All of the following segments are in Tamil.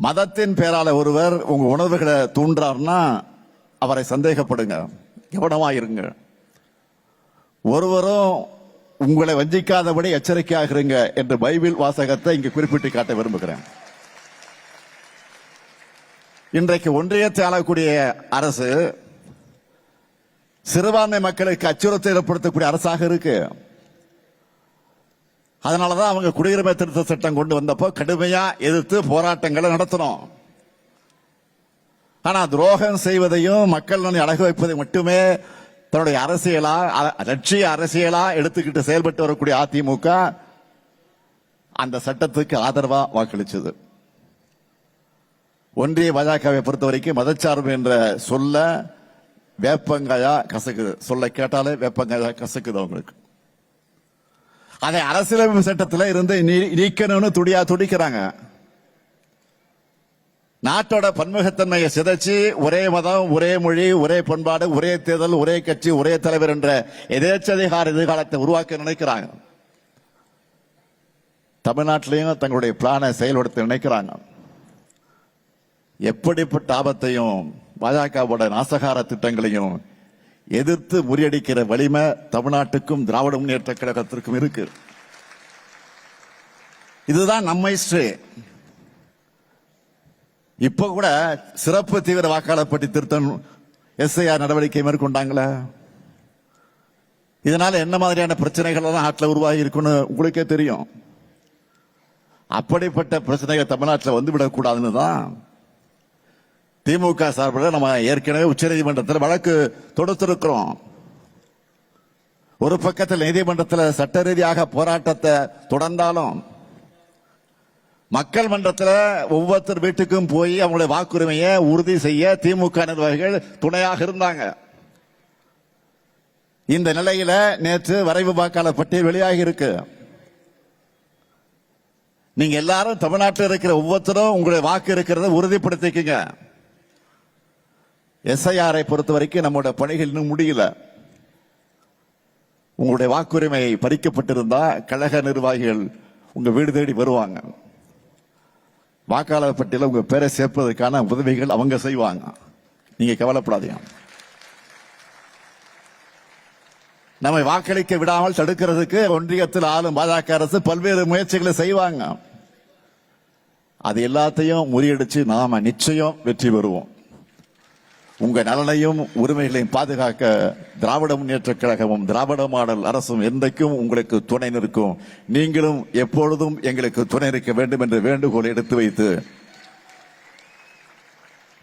மதத்தின் பேரால ஒருவர் உங்க உணர்வுகளை தூண்டுறார்னா அவரை சந்தேகப்படுங்க, கவனமா இருங்க. ஒருவரும் உங்களை வஞ்சிக்காதபடி எச்சரிக்கையாக இருங்க என்று பைபிள் வாசகத்தை இங்கு குறிப்பிட்டு காட்ட விரும்புகிறேன். இன்றைக்கு ஒன்றியத்தை ஆளக்கூடிய அரசு சிறுபான்மை மக்களுக்கு அச்சுறுத்தல் ஏற்படுத்தக்கூடிய அரசாக இருக்கு. அதனாலதான் அவங்க குடியுரிமை திருத்த சட்டம் கொண்டு வந்தப்போ கடுமையா எதிர்த்து போராட்டங்களை நடத்தணும். ஆனா துரோகம் செய்வதையும் மக்கள் அழகு வைப்பதை மட்டுமே தன்னுடைய அரசியலா, லட்சிய அரசியலா எடுத்துக்கிட்டு செயல்பட்டு வரக்கூடிய அதிமுக அந்த சட்டத்துக்கு ஆதரவா வாக்களிச்சது. ஒன்றிய பாஜகவை பொறுத்த வரைக்கும் மதச்சார்பு என்ற சொல்ல வேப்பங்காயா கசக்குது. சொல்ல கேட்டாலே வேப்பங்காயா கசக்குது அவங்களுக்கு. அதை அரசியலமைப்பு சட்டத்தில் இருந்து நீக்கணும்னு துடிக்கிறாங்க. நாட்டோட பன்முகத்தன்மையை சிதைச்சு ஒரே மதம், ஒரே மொழி, ஒரே பண்பாடு, ஒரே தேர்தல், ஒரே கட்சி, ஒரே தலைவர் என்ற எதேச்சதிகார எதிர்காலத்தை உருவாக்க நினைக்கிறாங்க. தமிழ்நாட்டிலையும் தங்களுடைய பிளானை செயல்படுத்த நினைக்கிறாங்க. எப்படிப்பட்ட ஆபத்தையும் பாஜகவோட நாசகார திட்டங்களையும் எதிர்த்து முறியடிக்கிற வலிமை தமிழ்நாட்டுக்கும் திராவிட முன்னேற்ற கழகத்திற்கும் இருக்கு. இதுதான் நம்ம ஹிஸ்டரி. இப்ப கூட சிறப்பு தீவிர வாக்காளர் பட்டி திருத்தம் எஸ்ஐஆர் நடவடிக்கை மேற்கொண்டாங்களே, இதனால என்ன மாதிரியான பிரச்சனைகள் எல்லாம் நாட்டில் உருவாகி இருக்குன்னு உங்களுக்கே தெரியும். அப்படிப்பட்ட பிரச்சனைகள் தமிழ்நாட்டில் வந்துவிடக்கூடாதுன்னு தான் திமுக சார்பில் நம்ம ஏற்கனவே உச்சநீதிமன்றத்தில் வழக்கு தொடுத்திருக்கிறோம். ஒரு பக்கத்தில் நீதிமன்றத்தில் சட்ட ரீதியாக போராட்டத்தை தொடர்ந்தாலும் மக்கள் மன்றத்தில் ஒவ்வொருத்தர் வீட்டுக்கும் போய் அவங்களுடைய வாக்குரிமையை உறுதி செய்ய திமுக நிர்வாகிகள் துணையாக இருந்தாங்க. இந்த நிலையில நேற்று வரைவு வாக்காளர் பட்டியல் வெளியாகி இருக்கு. நீங்க எல்லாரும் தமிழ்நாட்டில் இருக்கிற ஒவ்வொருத்தரும் உங்களுடைய வாக்கு இருக்கிறத உறுதிப்படுத்திக்கங்க. எஸ்ஐஆரை பொறுத்த வரைக்கும் நம்முடைய பணிகள் இன்னும் முடியல. உங்களுடைய வாக்குரிமை பறிக்கப்பட்டிருந்தா கழக நிர்வாகிகள் உங்க வீடு தேடி வருவாங்க. வாக்காளர் பட்டியல உங்க பேரை சேர்ப்பதற்கான உதவிகள் அவங்க செய்வாங்க. நீங்க கவலைப்படாதீங்க. நம்மை வாக்களிக்க விடாமல் தடுக்கிறதுக்கு ஒன்றியத்தில் ஆளும் பாஜக அரசு பல்வேறு முயற்சிகளை செய்வாங்க. அது எல்லாத்தையும் முறியடிச்சு நாம நிச்சயம் வெற்றி பெறுவோம். உங்க நலனையும் உரிமைகளையும் பாதுகாக்க திராவிட முன்னேற்ற கழகமும் திராவிட மாடல் அரசும் என்றைக்கும் உங்களுக்கு துணை நிற்கும். நீங்களும் எப்பொழுதும் எங்களுக்கு துணை நிற்க வேண்டும் என்ற வேண்டுகோளை எடுத்து வைத்து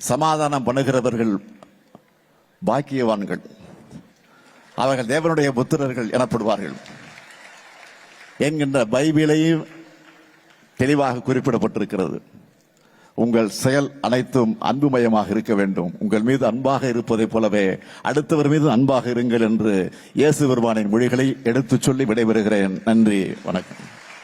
சமாதானம் பண்ணுகிறவர்கள் பாக்கியவான்கள், அவர்கள் தேவனுடைய புத்திரர்கள் எனப்படுவார்கள் என்கின்ற பைபிளையும் தெளிவாக குறிப்பிடப்பட்டிருக்கிறது. உங்கள் செயல் அனைத்தும் அன்புமயமாக இருக்க வேண்டும். உங்கள் மீது அன்பாக இருப்பதை போலவே அடுத்தவர் மீது அன்பாக இருங்கள் என்று இயேசு பெருமானின் மொழிகளை எடுத்துச் சொல்லி விடைபெறுகிறேன். நன்றி, வணக்கம்.